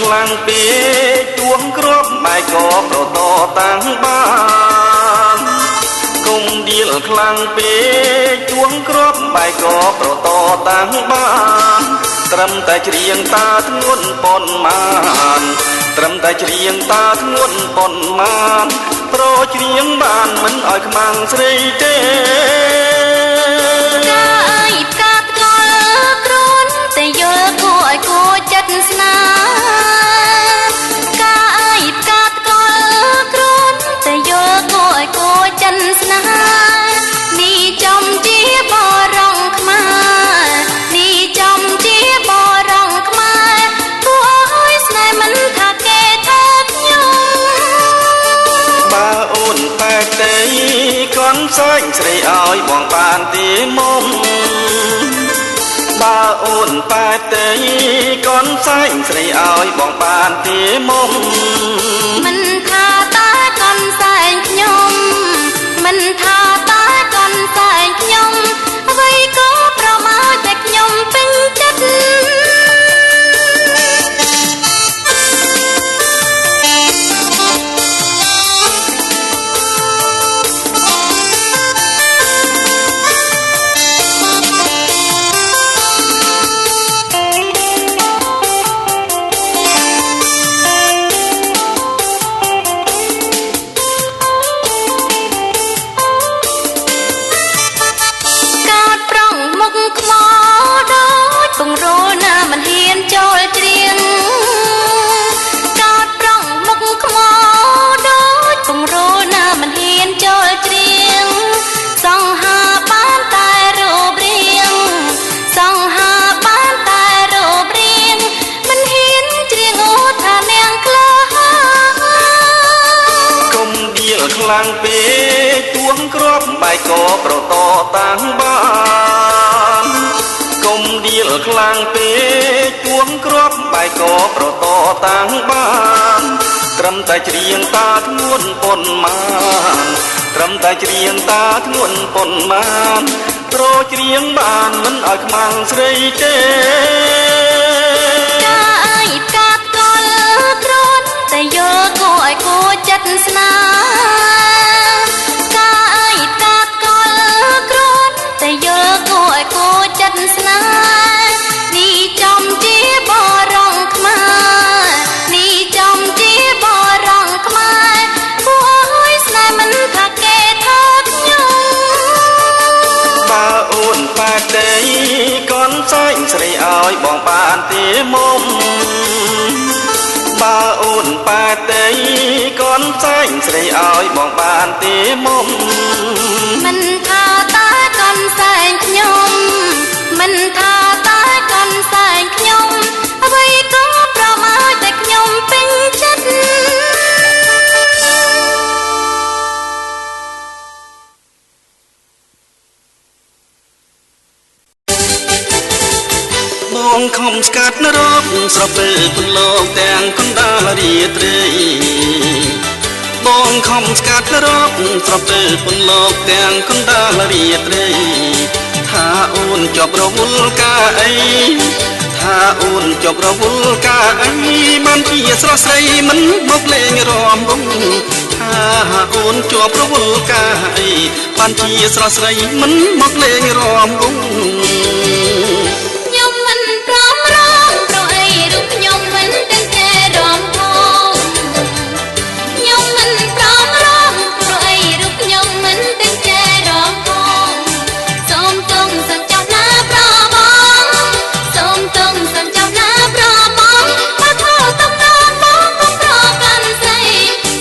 ខ្លាំងពេកទួងគ្រាប់បែកក៏ប្រតតាំងបានកុំដៀលខ្លាំងពេកទួងគ្រាប់បែកក៏ប្រតតាំងបានត្រឹមតែច្រៀងតាធ្ងន់ប៉ុន្មានត្រឹមតែច្រៀងតាធ្ងន់ប៉ុន្មានប្រច្រៀងបានមិនឲ្យខ្មាំងស្រីទេតែយល់គួរឲ្យគួរចិត្តស្នាការអើយផ្កាថ្កល់គ្រូនតែយល់គួរឲ្យគួរចិត្តស្នានេះចំជាបរងខ្មែរនេះចំជាបរងខ្មែរគួរឲ្យស្នេហ៍មិនថាគេថាខ្ញុំបើអូនតែទេកូនសែងស្រីឲ្យបងបានទីមុំបើអូនប៉ែទេកូនសែងស្រីឲ្យបងបានទីមុំមិនថាតែកូនសែងខ្ញុំមិនថាតែកូនសែងខ្ញុំអ្វីក៏ប្រមាថតែខ្ញុំពេញចិត្តខ្លាំងពេកទួងគ្រាប់បែកក៏ប្រតតាំងបានកុំដៀលខ្លាំងពេកទួងគ្រាប់បែកក៏ប្រតតាំងបានត្រឹមតែច្រៀងតាធ្ងន់ប៉ុន្មានត្រឹមតែច្រៀងតាធ្ងន់ប៉ុន្មានប្រច្រៀងបានមិនឲ្យខ្មាំងស្រីទេការអើយផ្កាថ្កល់គ្រូនតែយល់គួរឲ្យគួរចិត្តស្នាស្នានេះចំជាបរងខ្មែរនេះចំជាបរងខ្មែរគួរឲ្យស្នេហ៍មិនថាគេថាខ្ញុំបើអូនប៉ែទេកូនសែងស្រីឲ្យបងបានទីមុំបើអូនប៉ែទេកូនសែងស្រីឲ្យបងបានទីមុំមិនថាតែកូនសែងខ្ញុំមិនថាតែកូនសែងខ្ញុំអ្វីក៏ប្រមាថតែខ្ញុំពេញចិត្តបងខំស្កាត់រកស្រពើពន្លកទាំងកណ្ដាលរាត្រីបងខំស្កាត់រកស្រពើពន្លកទាំងកណ្ដាលរាត្រីថាអូនជាប់រវល់ការអីថាអូនជាប់រវល់ការអីបានជាស្រស់ស្រីមិនមកលេងរំវងថាអូនជាប់រវល់ការអីបានជាស្រស់ស្រីមិនមកលេងរំវងខ្ញុំមិនព្រមរងព្រោះអីរូបខ្ញុំមិនទាំងតែរំភងខ្ញុំមិនព្រមរងព្រោះអីរូបខ្ញុំមិនទាំងតែរំភងសូមទុំសំចោះណាប្របងសូមទុំសំចោះណាប្របងបើខោតំណងបងកុំប្រកាន់ស្រី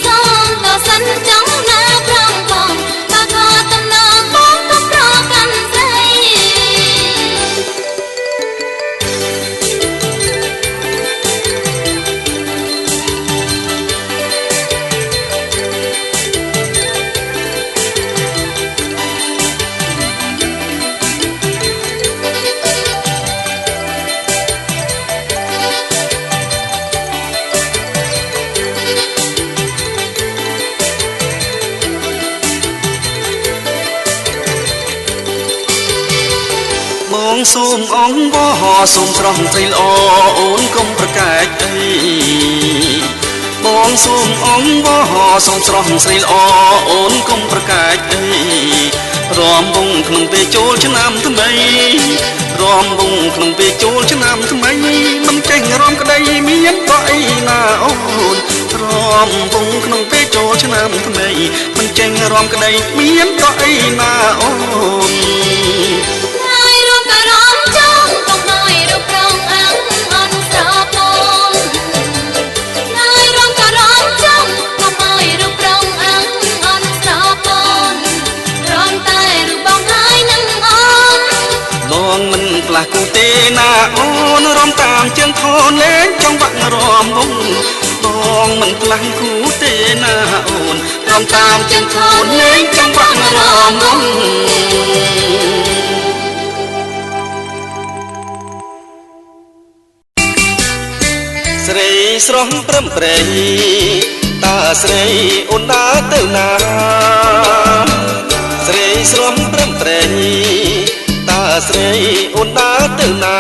សូមទៅសិនចង់ណាប្រងបងបើខោតំណងបងកុំប្រកាន់ស្រី សូមអងវសូមស្រស់ស្រីល្អអូនកុំប្រកែកអីបងសូមអងវសូមស្រស់ស្រីល្អអូនកុំប្រកែកអីរំវងក្នុងពេលចូលឆ្នាំថ្មីរំវងក្នុងពេលចូលឆ្នាំថ្មីមិនចេញរំក្តីមានក៏អីណាអូនរំវងក្នុងពេលចូលឆ្នាំថ្មីមិនចេញរំក្តីមានក៏អីណាអូនហើយរំក៏រំចង់កុំឲ្យរូបរងអើអន់ស្រពងហើយរំក៏រំចង់កុំឲ្យរូបរងអើអន់ស្រពងរំតែរូបបងហើយនឹងអូនដងមិនផ្លាស់គូទេណាអូនរំតាមជើងខនលេងចង់បាក់រំវងដងមិនផ្លាស់គូទេណាអូនរំតាមជើងខនលេងចង់បាក់រំវងស្រីស្រស់ព្រមព្រៃតាស្រីអូនដើរទៅណាស្រីស្រស់ព្រមព្រៃតាស្រីអូនដើរទៅណា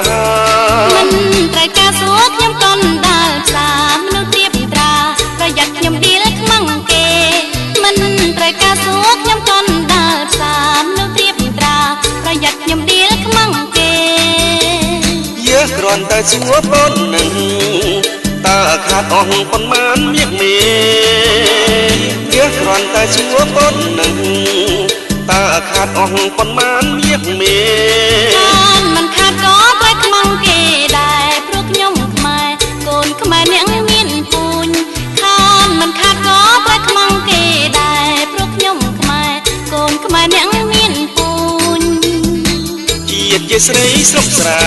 មិនត្រូវការសួរខ្ញុំកូនដើរផ្សារមនុស្សទៀបត្រាប្រយ័ត្នខ្ញុំឌីលខ្មាំងគេមិនត្រូវការសួរខ្ញុំកូនដើរផ្សារមនុស្សទៀបត្រាប្រយ័ត្នខ្ញុំឌីលខ្មាំងគេយើគ្រាន់តែសួរប៉ុណ្ណឹងតើខាតអស់ប៉ុន្មានមាសមេយើគ្រាន់តែសួរប៉ុណ្ណឹងតើខាតអស់ប៉ុន្មានមាសមេមិនខាតក៏ត្រូវខ្មាំងគេដែរព្រោះខ្ញុំខ្មែរកូនខ្មែរអ្នកមានពូជខានមិនខាតក៏ត្រូវខ្មាំងគេដែរព្រោះខ្ញុំខ្មែរកូនខ្មែរអ្នកមានពូជជាតិជាស្រីស្រុកស្រែ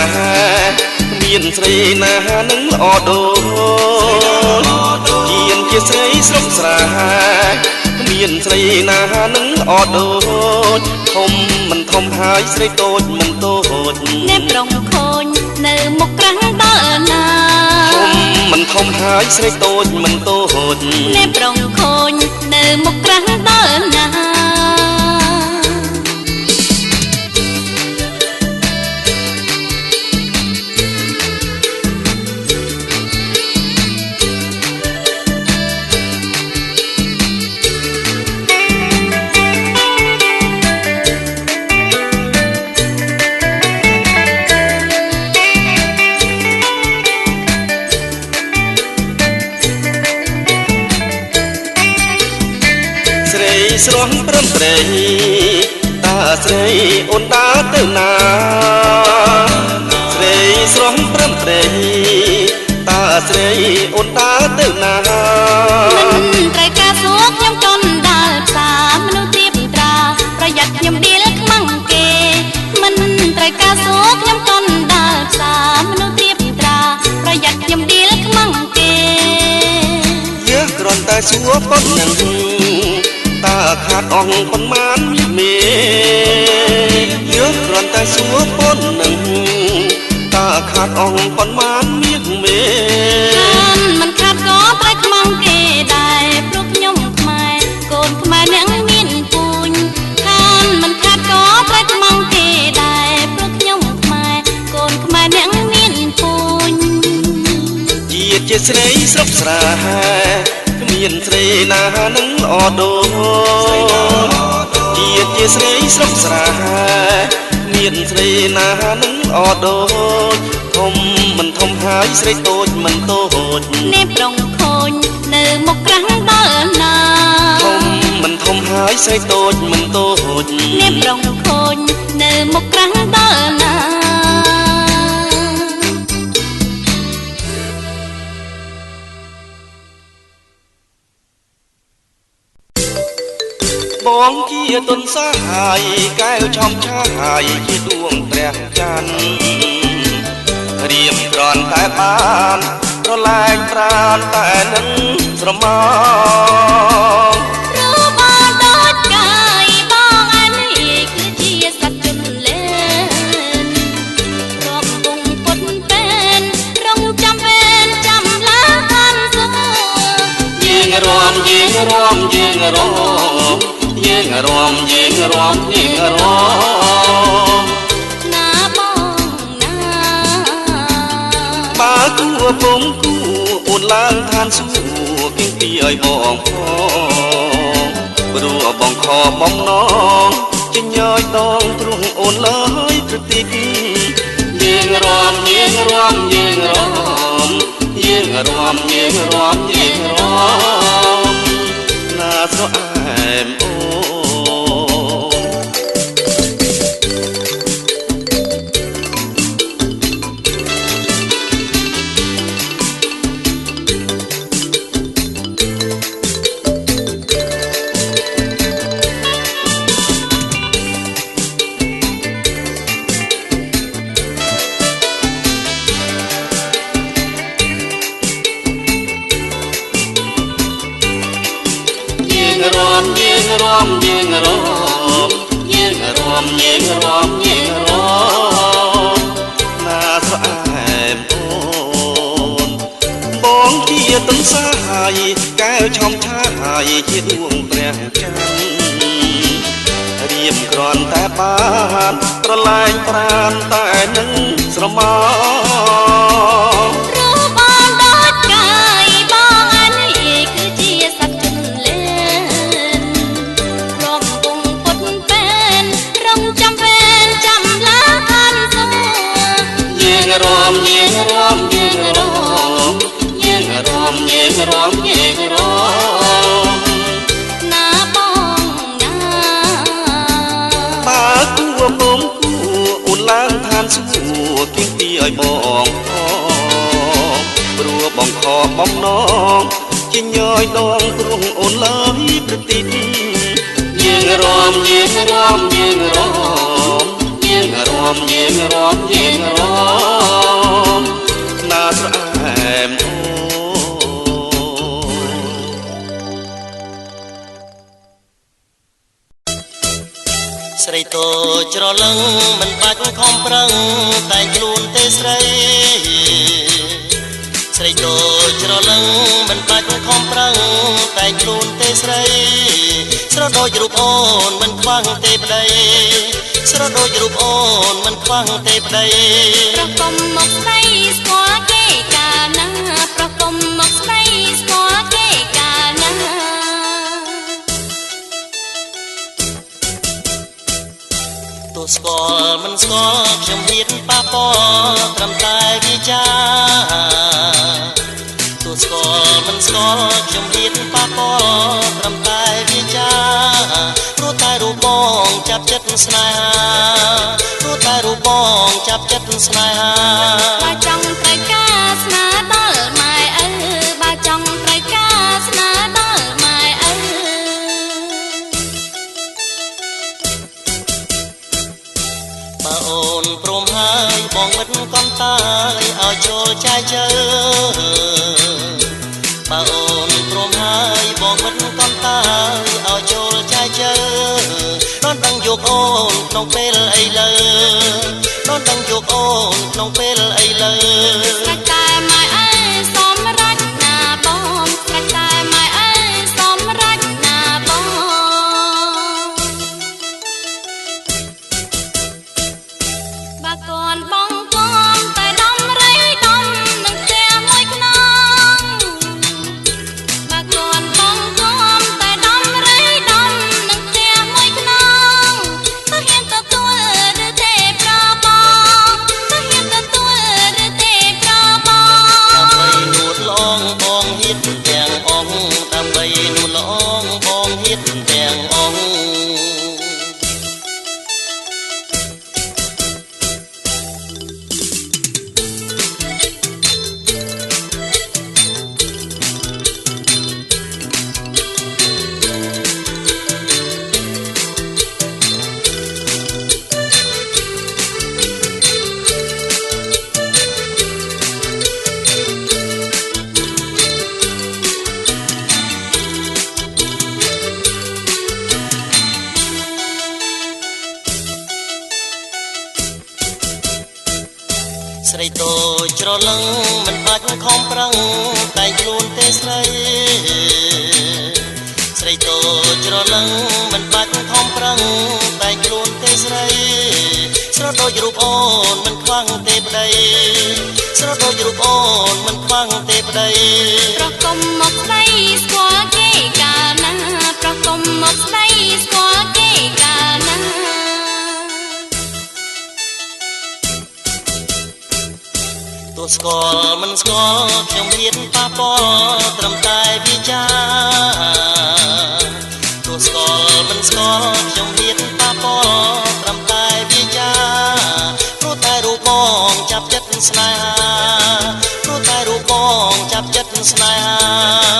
មានស្រីណានឹងល្អដូរជាតិជាស្រីស្រុកស្រែមានស្រីណានឹងល្អដូចធំមិនធំហើយស្រីតូចមិនតូចអ្នកប្រុងខូចនៅមុខក្រាំងដល់ណាធំមិនធំហើយស្រីតូចមិនតូចអ្នកប្រុងខូចនៅមុខក្រាំងដល់ណាស្រស់ព្រមព្រៃតាស្រីអូនដើរទៅណាស្រីស្រស់ព្រមព្រៃតាស្រីអូនដើរទៅណាមិនត្រូវការសួរខ្ញុំកូនដើរផ្សារមនុស្សទៀបត្រាប្រយ័ត្នខ្ញុំឌីលខ្មាំងគេមិនត្រូវការសួរខ្ញុំកូនដើរផ្សារមនុស្សទៀបត្រាប្រយ័ត្នខ្ញុំឌីលខ្មាំងគេយើគ្រាន់តែសួរប៉ុណ្ណឹងតើខាតអស់ប៉ុន្មានមាសមេយើគ្រាន់តែសួរប៉ុណ្ណឹងតើខាតអស់ប៉ុន្មានមាសមេមិនខាតក៏ត្រូវខ្មាំងគេដែរព្រោះខ្ញុំខ្មែរកូនខ្មែរអ្នកមានពូជខានមិនខាតក៏ត្រូវខ្មាំងគេដែរព្រោះខ្ញុំខ្មែរកូនខ្មែរអ្នកមានពូជជាតិជាស្រីស្រុកស្រែមានស្រីណានឹងល្អដូចជាតិជាស្រីស្រុកស្រែមានស្រីណានឹងល្អដូចធំមិនធំហើយស្រីតូចមិនតូចអ្នកប្រុងខូចនៅមុខក្រាំងដល់ណាធំមិនធំហើយស្រីតូចមិនតូចអ្នកប្រុងខូចនៅមុខក្រាំងដល់ណាបងជាទុនសាហាយកែវឆំឆាយជាដួងព្រះច័ន្ទរៀបក្រន់តែបានប្រឡែងប្រានតែនឹងស្រមោលរូបបានដូចកាយបងអានេះគឺជាសត្វជន់លែនរំពងពុតពេនរងចាំពេនចាំឡាកាន់សួរយើងរំយើងរំយើងរំយើងរំយើងរំយើងរំណាបង ពងគូអូនឡើងឋានសួគគៀងពីឲ្យបងផងព្រោះបងខបងណងចិញ្ញយដងទ្រង់អូនលើយប្រទីកយើងរំយើងរំយើងរំយើងរំយើងរំយើងរំណាស្រអែមអូរំយើងរំយើងរំយើងរំយើងរំយើងរំណាស្រអែមអូនបងជាទន្សាយកែវឆំឆាយជាដួងព្រះច័ន្ទរៀបគ្រាន់តែបានប្រឡែងប្រានតែនឹងស្រមោរំយើងរំយើងរំយើងរំយើងរំយើងរំណាបងណាបើគួបងគួអូនឡើងឋានសួគគៀងពីឲ្យបងផងព្រោះបងខបងណងចិញ្ញយដងទ្រង់អូនលើយប្រទីកយើងរំយើងរំយើងរំយើងរំយើងរំយើងរំណាស្រអែមអូស្រីតូចច្រឡឹងមិនបាច់ខំប្រឹងតែងខ្លួនទេស្រីស្រីតូចច្រឡឹងមិនបាច់ខំប្រឹងតែងខ្លួនទេស្រីស្រដូចរូបអូនមិនខ្វះទេប្តីស្រដូចរូបអូនមិនខ្វះទេប្តីប្រកុំមកស្រីស្គាល់គេកាលណាប្រកុំមកស្រីស្គាល់គេកាលណាទោះស្គាល់មិនស្គាល់ខ្ញុំហ៊ានប៉ះពាល់ត្រឹមតែវាចាទោះស្គាល់មិនស្គាល់ខ្ញុំហ៊ានប៉ះពាល់ត្រឹមតែវាចាព្រោះតែរូបបងចាប់ចិត្តស្នេហាព្រោះតែរូបបងចាប់ចិត្តស្នេហាបើចង់ត្រូវការស្នេហ៍ដល់ម៉ែឪបើចង់ត្រូវការស្នេហ៍ដល់ម៉ែឪបើអូនព្រមហើយបងមិនកន់តាយឲ្យចូលចែកជើបើអូនព្រមហើយបងមិនកន់តាយឲ្យចូលចែកជើដល់ដឹងយកអូនក្នុងពេលអីលើដល់ដឹងយកអូនក្នុងពេលអីលើស្កាច់តែម៉ែអើសំរេចណាបងស្កាច់តែម៉ែអើសំរេចណាបងបើកូនបងកូនតែដំរីដំនឹងផ្ទះមួយខ្នងបើកូនបងកូនតែដំរីដំនឹងផ្ទះមួយខ្នងទៅហ៊ានទទួលឬទេប្របងទៅហ៊ានទទួលឬទេប្របងដើម្បីនួនឡងបងហ៊ានទាំងអង្គដើម្បីនួនឡងបងហ៊ានទាំងអង្គស្រីតូចច្រឡឹងមិនបាច់ខំប្រឹងតែងខ្លួនទេស្រីស្រីតូចច្រឡឹងមិនបាច់ខំប្រឹងតែងខ្លួនទេស្រីស្រដូចរូបអូនមិនខ្វះទេប្តីស្រ ដូចរូបអូនមិនខ្វាំងទេប្តីប្រកុំមកស្ដីស្គាល់គេកាលណាប្រកុំមកស្ដីស្គាល់គេកាលណាទោះស្គាល់មិនស្គាល់ខ្ញុំហ៊ានប៉ះពាល់ត្រឹមតែវាចាទោះស្គាល់មិនស្គាល់ខ្ញុំហ៊ានប៉ះពាល់ត្រឹមតែវាចាព្រោះតែរូបបងចាប់ចិត្តស្នេហាព្រោះតែរូបបងចាប់ចិត្តស្នេហា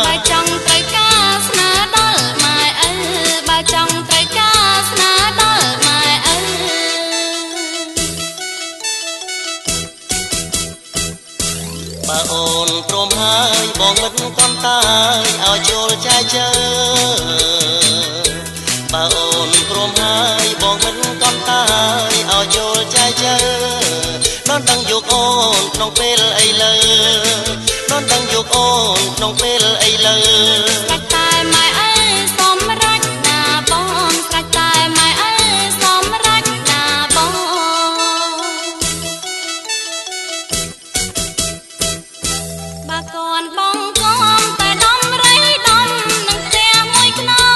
បើចង់ត្រូវការស្នេហ៍ដល់ម៉ែឪបើចង់ត្រូវការស្នេហ៍ដល់ម៉ែឪបើអូនព្រមហើយបងមិនកំតាយឲ្យចូលចែកជើបើអូនព្រមហើយបងមិនកំតាយឲ្យចូលចែកជើនន់ដឹងយកអូនក្នុងពេលអីលើនន់ដឹងយកអូនក្នុងពេលអីលើស្រេចតែម៉ែឪសម្រេចណាបងស្រេចតែម៉ែឪសម្រេចណាបងបើកូនបងកុំតែដំរីដំនឹងផ្ទះមួយខ្នង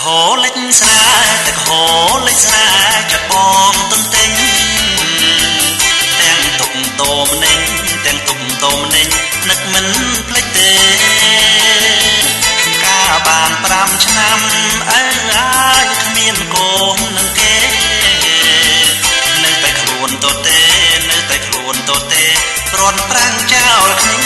លិចស្រាទឹកហូរលិចស្រាចាត់បងទុនទិញទាំងទុកតោមនេញទាំងទុកតោមនេញនឹកមិនភ្លេចទេការបាន5ឆ្នាំអើយគ្មានកូននឹងគេនៅតែខ្លួនតទេនៅតែខ្លួនតទេព្រាន់ប្រាំងចោលគ្នា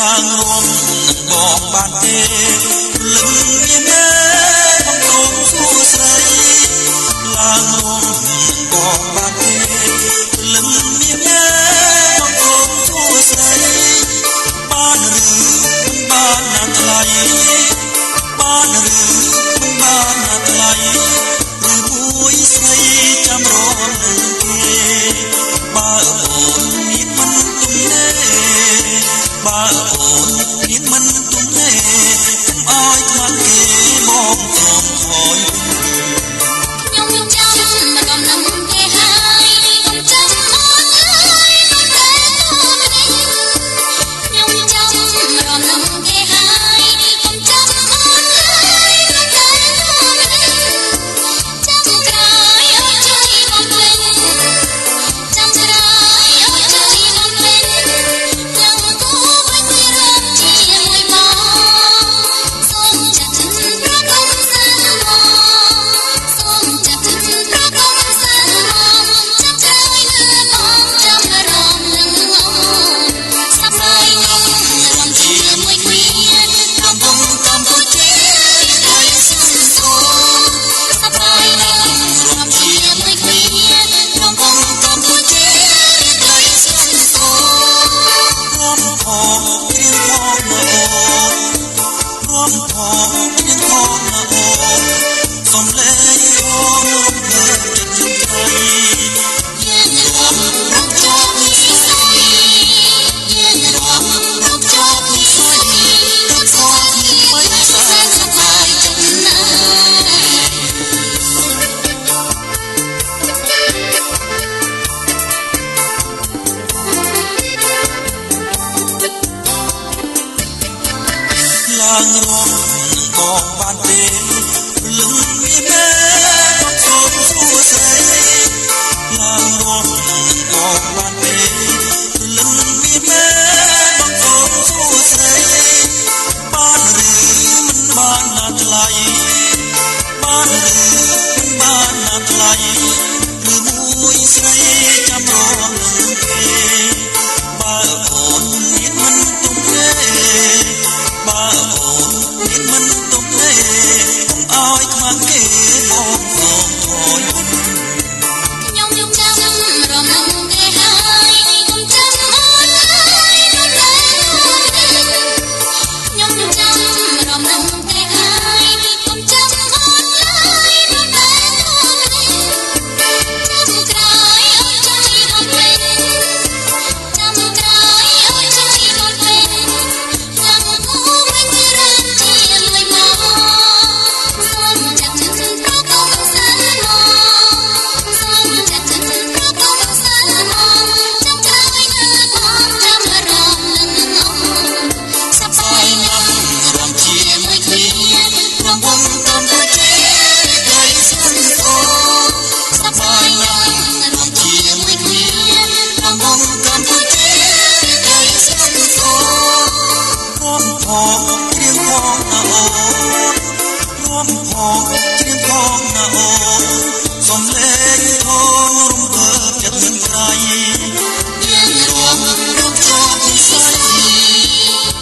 ឡើងរួមនឹងបងបានទេលឹងមានទេបងសូមសួស្ដីឡើងរួមនឹងបង ឡើងរំនឹងក៏បានទេលឹងវាមែនសូមសួស្ដីឡើងរំនឹងក៏បានទេលឹងវាមែនសូមសួស្ដីបានឬមិនបានណាថ្លៃបានឬមិនបានណាថ្លៃឬមួយស្រីចាំរងនឹងគេបើអូនមានមិនទុំទេបើអូនមានមិនទុំទេកុំឲ្យខ្មាស់គេបងសូមធយខ្ញុំចាំរំលងគេហើយខ្ញុំចាំអូនហើយនោះដែរខ្ញុំចាំរំលងគេហើយខ្ញុំចាំអូនហើយនោះដែរចាំក្រោយអូនជួយរត់វិញចាំក្រោយអូនជួយរត់វិញចាំគូមិនរើជាលួយមកសូមចាក់ចិត្តប្រកបសានមកសូមចាក់ចិត្តប្រកបសានមកចាំក្រោយនៅផងចាំរំលងអូនសប្បាយណាស់រំជាមួយគ្នារំវងតាមទៅជាគេស្គាល់អូសប្បាយណាស់រំជាមួយគ្នារំវងតាមទៅជាគេស្គាល់អូរំផងព្រៀងផងណាអូរំផងព្រៀងផងណាអូសំលេងផងរំភើបចិត្តមិនក្រៃយើងរំជាប់និស័យ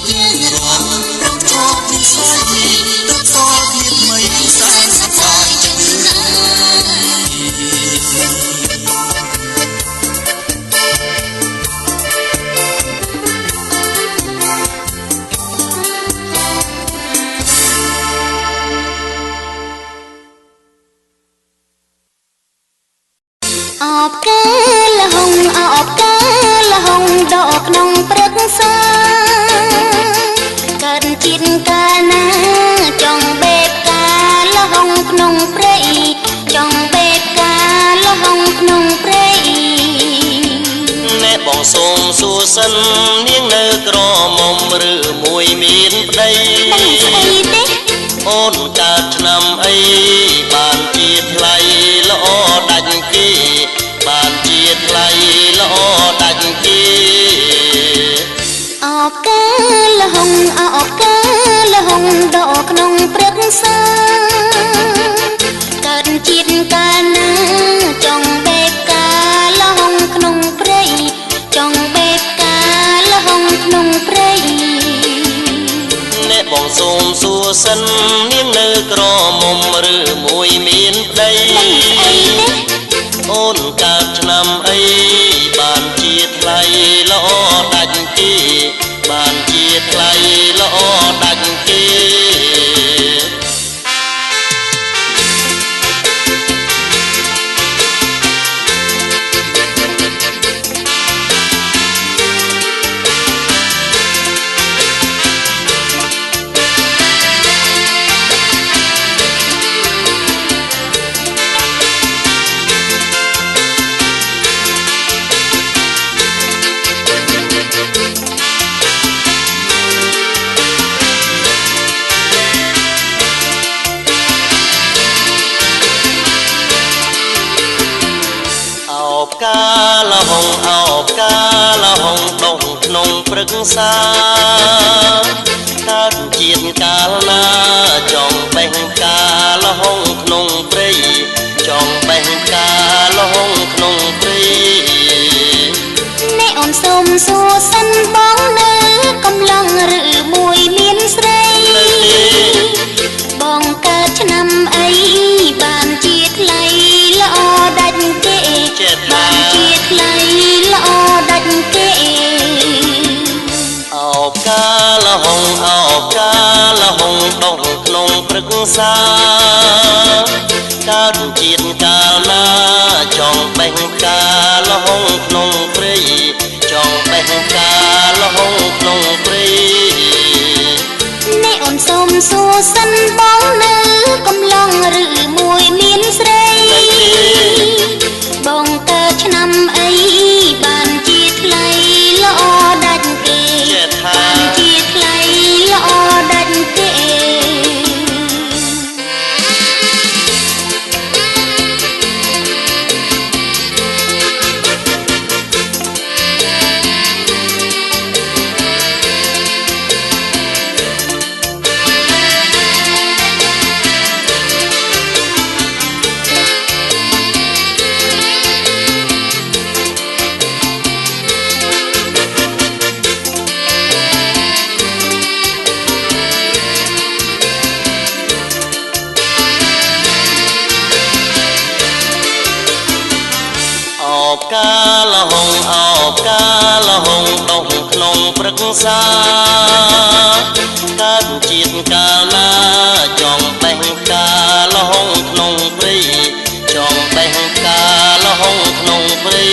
យើងរំជាប់និស័យទៅតទៀតមិនសែនសប្បាយចិត្តណាអបកាលហងអបកាលហងដកក្នុងព្រឹកសាកើតជាតិកាលណាចង់បេបកាលហងក្នុងព្រៃចង់បេបកាលហងក្នុងព្រៃណែបងសូមសួរសិននាងនៅក្រមុំឬមួយមានប្តីមិនស្អីទេអូនកើតឆ្នាំអីបានជាថ្លៃល្អដាច់គេបានជាថ្លៃល្អដាច់គេអបកាលហងអបកាលហងដកក្នុងព្រឹកសាកើតជាតិកាលណាចង់បេបកាលហងក្នុងព្រៃចង់បេបកាលហងក្នុងព្រៃណែបងសូមសួរសិននាងនៅក្រមុំឬមួយមានប្តីមិនស្អីទេអូនកើតឆ្នាំអីបានជាថ្លៃល្អដាច់គេបានជាថ្លៃល្អដាច់គេកាលហងអោបកាលហងដងក្នុងព្រឹកសាកើតជាតិកាលណាចង់បេះកាលហងក្នុងព្រៃចង់បេះកាលហងក្នុងព្រៃអ្នកអូនសូមសួរសិនបងនៅកំឡុងឬមួយមានស្រីបងកើតឆ្នាំអីបានជាថ្លៃល្អដាច់គេបានជាថ្លៃល្អដាច់គេអោបកាលហងអោបកាលហងដងក្នុងព្រឹកសាកើតជាតិកាលណាចង់បេះកាលហងក្នុងព្រៃចង់បេះកាលហងក្នុងព្រៃអ្នកអូនសូមសួរសិនបងនៅកំឡុងឬមួយមានស្រីបងកើតឆ្នាំអីបានជាថ្លៃល្អដាច់គេបានជាថ្លៃល្អដាច់គេ កាលហងអោបកាលហងដុំក្នុងព្រឹក្សាកើតជាតិកាលណាចង់បេះកាលហងក្នុងព្រៃចង់បេះកាលហងក្នុងព្រៃ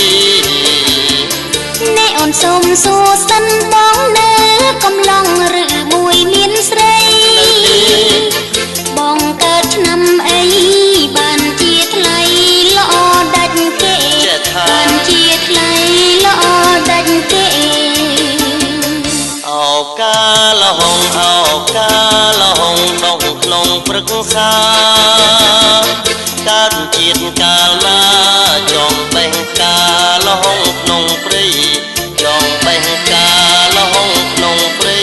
អ្នកអូនសូមសួរសិនបងនៅកំឡុងឬមួយមានស្រីបងកើតឆ្នាំអីបានជាថ្លៃល្អដាច់គេបានជាថ្លៃល្អដាច់គេអោបកាលហងអោបកាលហងដុំក្នុងព្រឹក្សាកើតជាតិកាលណាចង់បេះកាលហងក្នុងព្រៃចង់បេះកាលហងក្នុងព្រៃ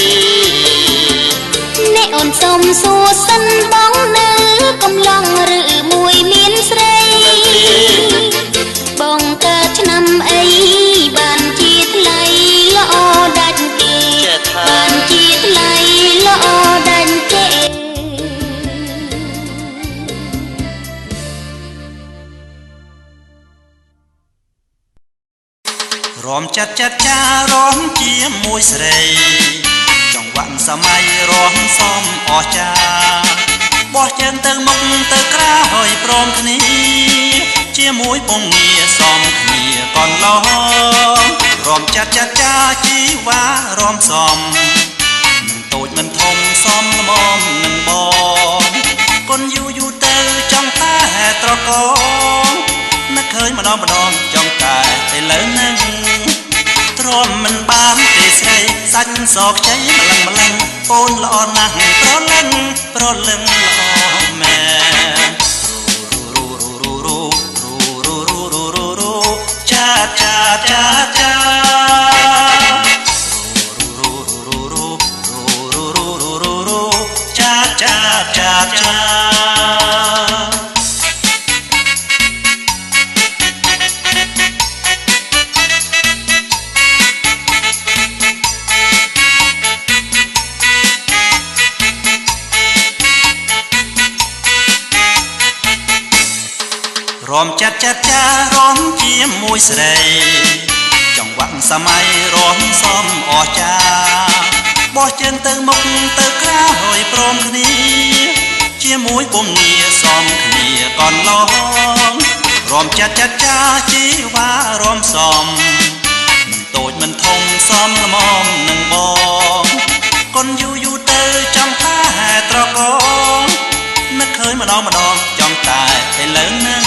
អ្នកអូនសូមសួរសិនបងនៅកំឡុងឬមួយមានស្រីបងកើតឆ្នាំអីបានជាថ្លៃល្អដាច់គេបានជាថ្លៃល្អដាច់គេរំចាត់រំជាមួយស្រីចង្វាក់សម័យរំសំអស្ចារបោះជើងទៅមុខទៅក្រោយព្រមគ្នាជាមួយពងងារសំគ្នាកនឡងរំចាត់ជីវ៉ារំសំមិនតូចមិនធំសំល្មមនឹងបងកូនយូរទៅចង់តែត្រកងនឹកឃើញម្ដងចង់តែឥឡូវហ្នឹងទ្រាំមិនបានទេស្រីសាច់សខ្ចីម្លឹងអូនល្អណាស់ប្រលឹងល្អមែនចារំចាត់រំជាមួយស្រីចង្វាក់សម័យរំសំអស្ចារបោះជើងទៅមុខទៅក្រោយព្រមគ្នាជាមួយពងងារសំគ្នាកនឡងរំចាត់ជីវ៉ារំសំមិនតូចមិនធំសំល្មមនឹងបងកូនយូរទៅចង់តែត្រកងនឹកឃើញម្ដងចង់តែឥឡូវហ្នឹង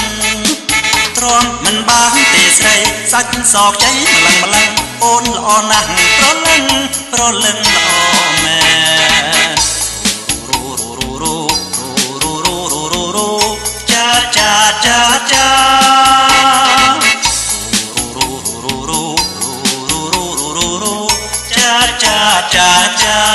ទ្រាំមិនបានទេស្រីសាច់សខ្ចីម្លឹងអូនល្អណាស់ប្រលឹងល្អមែនចា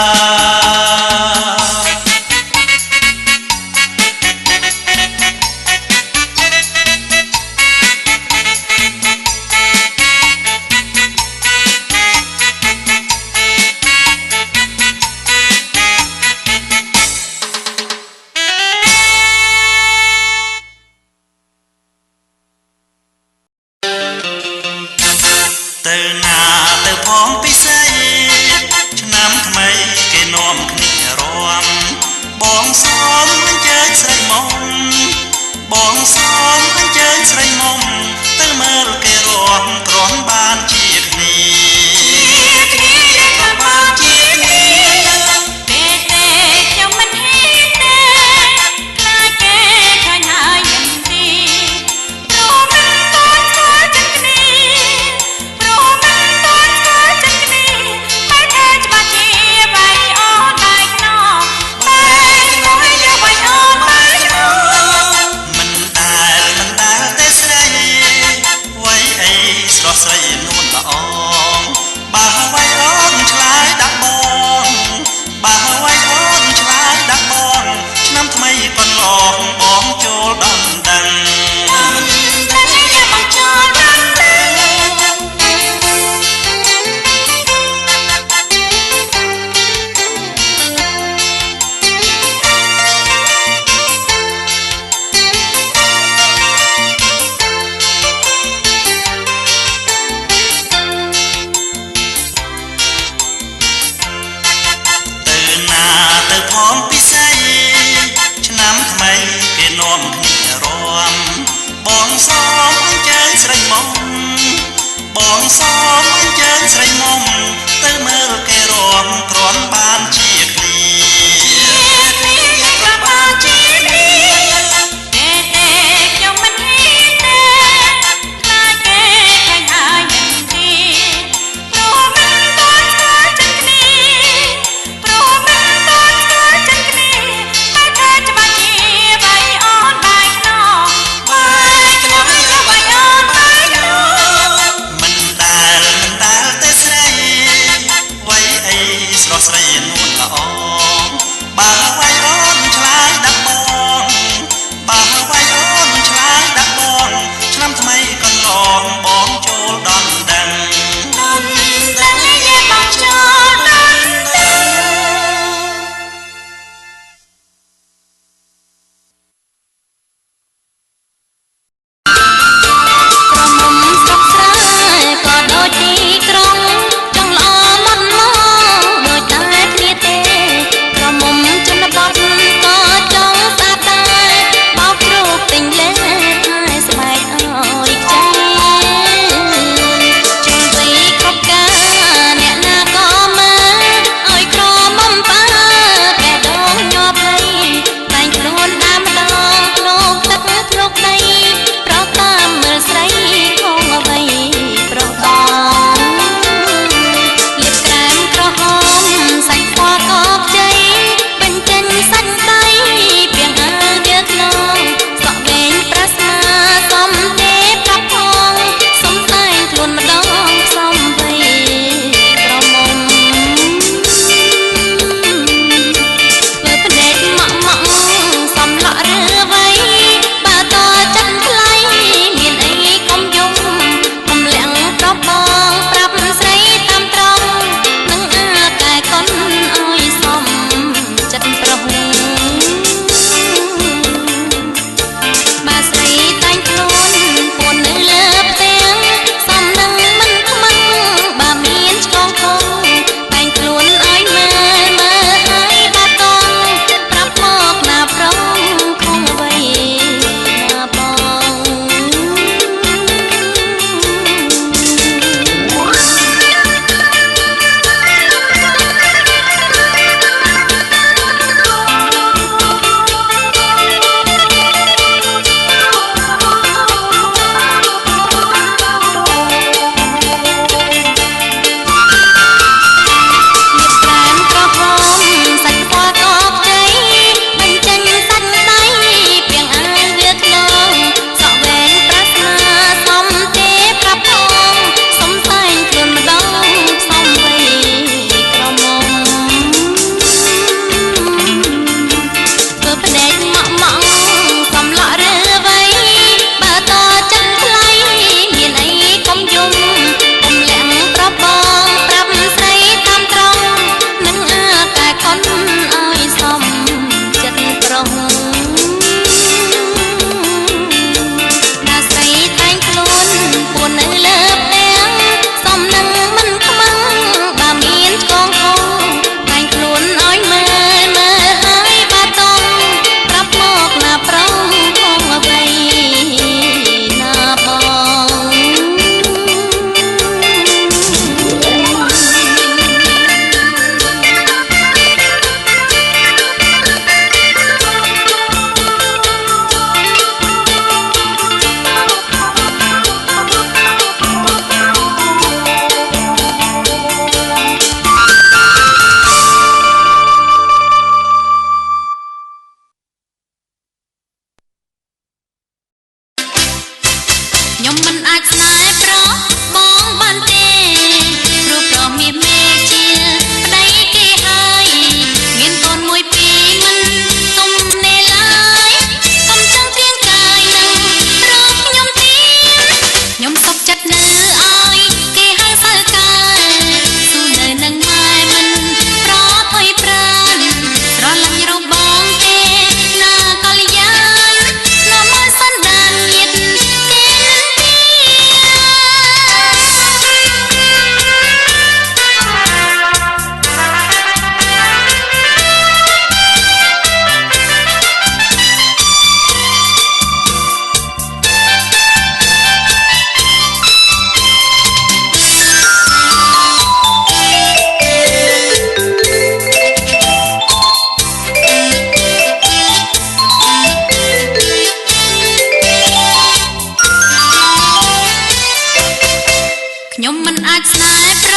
ខ្ញុំមិនអាចស្នេហ៍ប្រ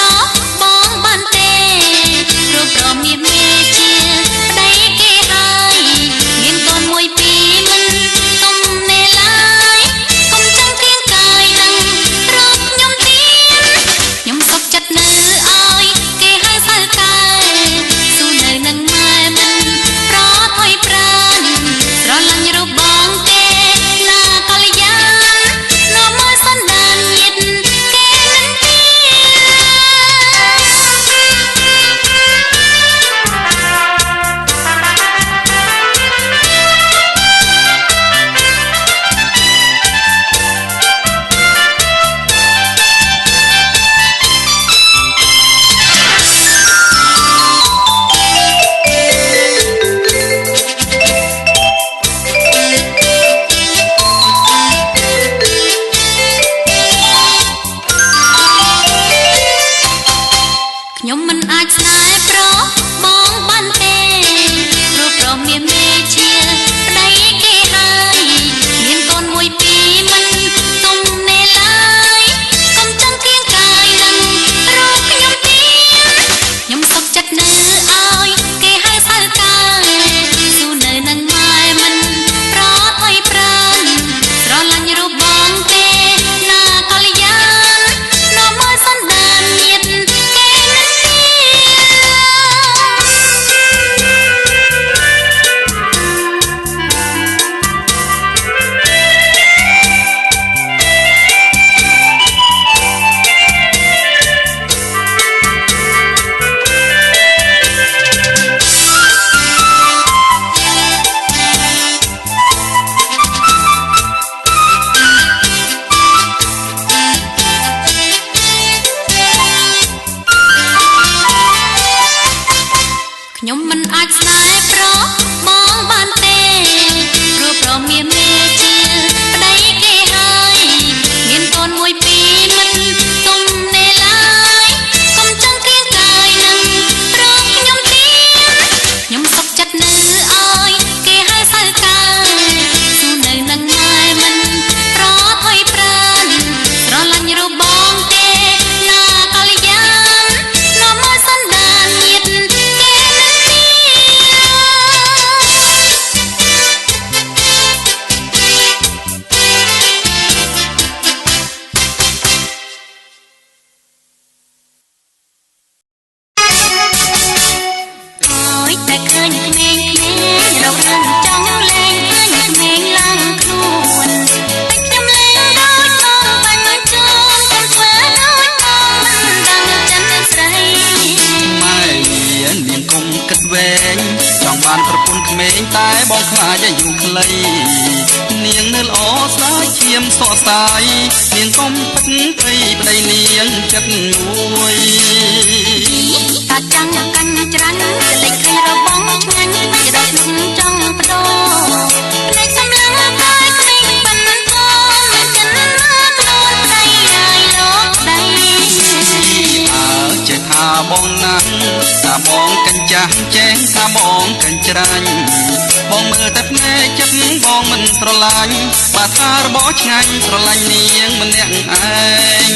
បងបានទេព្រោះប្រមៀមេជាប្តីគេហើយមានកូនមួយពីរមិនទុំនេឡើយកុំចង់គៀងកាយនឹងរកខ្ញុំទៀតខ្ញុំសុខចិត្តនៅឲ្យគេហៅសៅកើស៊ូនៅនឹងម៉ែមិនប្រថុយប្រានស្រឡាញ់រូបបងទេណាកល្យានាំមកសន្តានញាតគេនឹងទៀតខ្ញុំមិនអាចស្នេហ៍ប្របងបានទេព្រោះប្រមៀមេជាប្តីគេហើយមានកូនមួយពីរមិនទុំនេឡើយកុំចង់គៀងកាយនឹងរកខ្ញុំទៀតខ្ញុំសុខចិត្តនៅឲ្យគេហៅសៅកើស៊ូនៅនឹងម៉ែមិនប្រថុយប្រានស្រឡាញ់រូបបងទេណាកល្យានាំមកសន្តានញាតគេនឹងខ្ញុំមិនអាចស្នេហ៍ប្របងបានទេព្រោះប្រមៀមេជាប្តីគេហើយមានកូនមួយពីរមិនទុំនេឡើយកុំចង់គៀងកាយនឹងរកខ្ញុំទៀតខ្ញុំសុខចិត្តនៅឲ្យគេហៅសៅកើស៊ូនៅនឹងម៉ែមិនប្រថុយប្រានស្រឡាញ់រូបបងទេណាកល្យានាំមកសន្តានញាតគេនឹងអើយតែឃើញក្មេងៗរករឿងចង់លេងឃើញក្មេងឡើងខ្លួនតែខ្ញុំលេងដូចបងបាញ់ជូនកុំធ្វើដូចបងមិនដឹងចិត្តស្រី ម៉ែនាងកុំគិតវែងចង់បានប្រពន្ធក្មេងតែបងខ្លាចអាយុខ្លីនាងនៅល្អស្ដាយឈាមសក់ស្ដាយនាងកុំពិតព្រៃប្តីនាងចិត្តមួយ តាចាំងកាន់ច្រាញ់លេចឃើញរបងឆ្ងាញ់មិនរកនឹងចង់បដោភ្នែកសម្លឹងកាយក្មេងប៉ុណ្ណឹងក៏មិនចិនណាខ្លួនប្តីហើយលោកប្តី អើចេះថាបងណាស់ថាបងកញ្ចាស់ចែងថាបងកញ្ច្រាញ់បងមើលតែភ្នែកចិត្តបងមិនស្រឡាញ់បើថារបឆ្ងាញ់ស្រឡាញ់នាងម្នាក់ឯង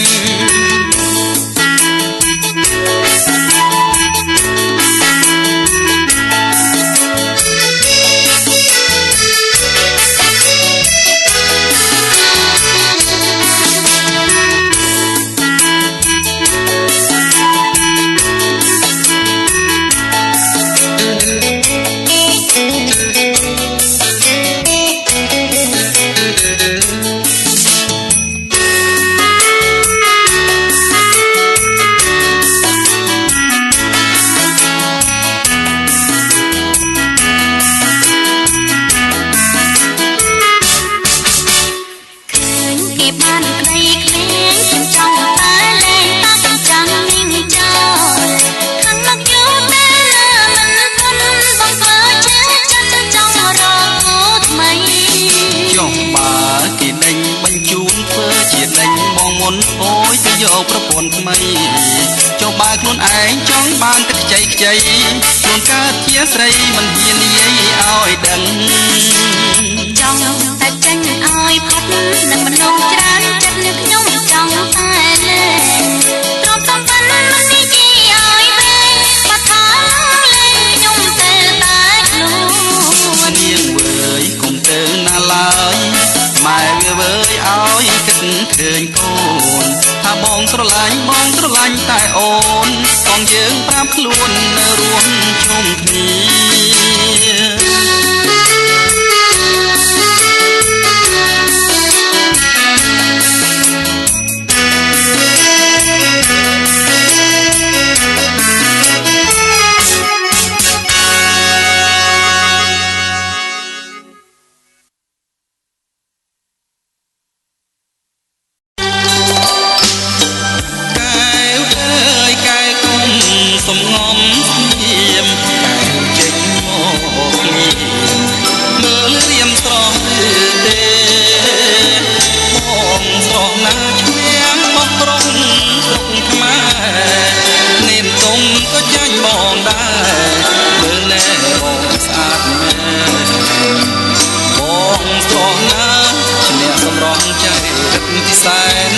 យកប្រពន្ធថ្មីចុះបើខ្លួនឯងចង់បានទឹកខ្ចីខ្ចីខ្លួនកើតជាស្រីមិនហ៊ាននិយាយឲ្យដឹងចង់តែចេញឲ្យផុតនឹងមនោច្រើនចិត្តខ្ញុំចង់តែលេង បងស្រឡាញ់តែអូនកងយើងប្រាប់ខ្លួននៅរួមជុំគ្នាសំងំស្ងៀមកែវចេញមកគ្នាមើលរៀមស្រស់ទេបងស្រស់ណាស់ឈ្នះមកប្រុងស្រុកខ្មែរនេមទុំក៏ចាញ់បងដែរមើលណែបងស្អាតមែនបងស្រស់ណាស់ឈ្នះសម្រងใจរឹកពិសែន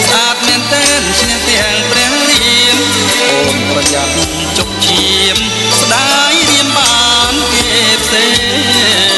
ស្អាតមែនតែនឈ្នះទាំងព្រះរៀមអូនប្រយ័ត្នចុកឈាមស្ដាយរៀមបានគេផ្សេង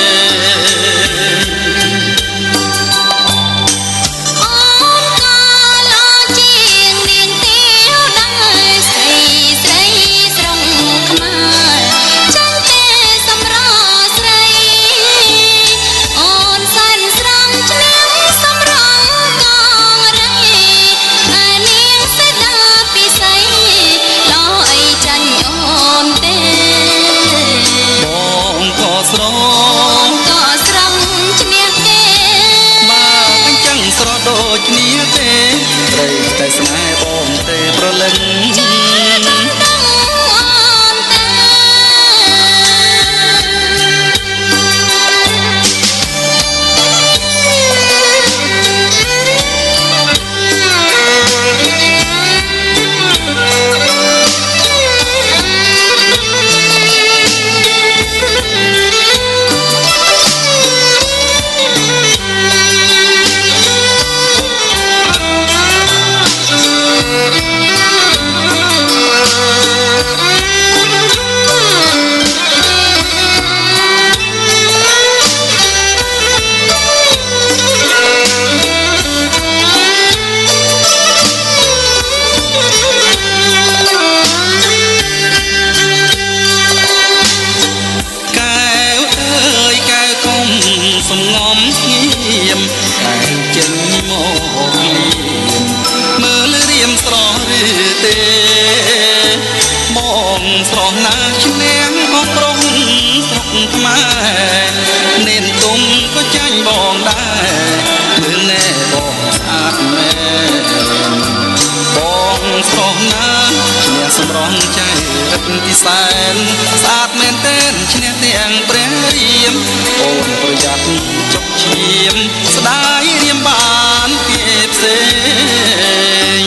ដូចគ្នាទេត្រូវតែស្នេហ៍បងទេប្រលឹងសំងំស្ងៀមកែវចេញមកលៀមមើលរៀមស្រស់ឬទេបងស្រស់ណាស់ឈ្នះមកប្រុងស្រុកខ្មែរនេនទុំក៏ចាញ់បងដែរមើលណែបងស្អាតមែនបងស្រស់ណាស់ឈ្នះសម្រងใจរឹកពិសែនស្អាតមែនតែនឈ្នះទាំងព្រះរៀមអូនប្រយ័ត្នចុកឈាមស្ដាយរៀមបានគេផ្សេង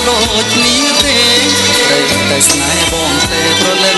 ដូចគ្នាទេត្រូវតែស្នេហ៍បងទេប្រលឹង